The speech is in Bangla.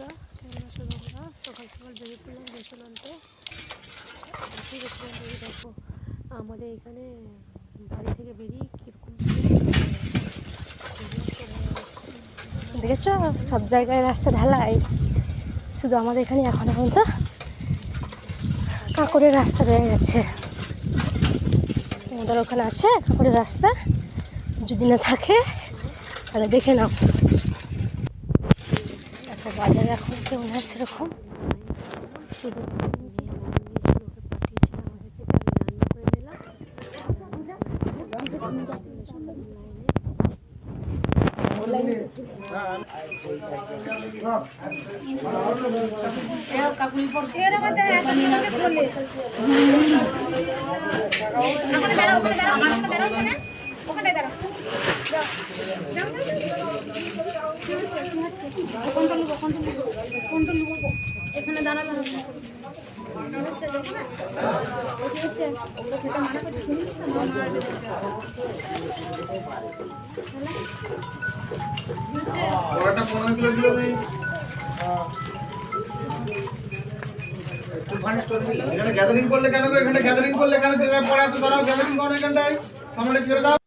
বন্ধুরা, কেমন আছো তোমরা? সকাল সকাল বেরিয়ে পড়লাম রেশন আনতে। দেখো আমাদের এখানে বাড়ি থেকে বেরিয়ে কীরকম দেখেছ, সব জায়গায় রাস্তা ঢালাই, শুধু আমাদের এখানে এখনো পর্যন্ত কাঁকড়ের রাস্তা রয়ে গেছে। আমাদের ওখানে আছে কাঁকড়ের রাস্তা, যদি না থাকে তাহলে দেখে নাও। একটা বাজারে এখন কেমন আছে সেরকম শুধু এখানে দাঁড়ানো এখানে গ্যাদারিং করলে কেন? এখানে গ্যাদারিং করলে কেন? পরে এত দাঁড়াও, গ্যাদারিং করো এখানটায়, সামনে ছেড়ে দাও।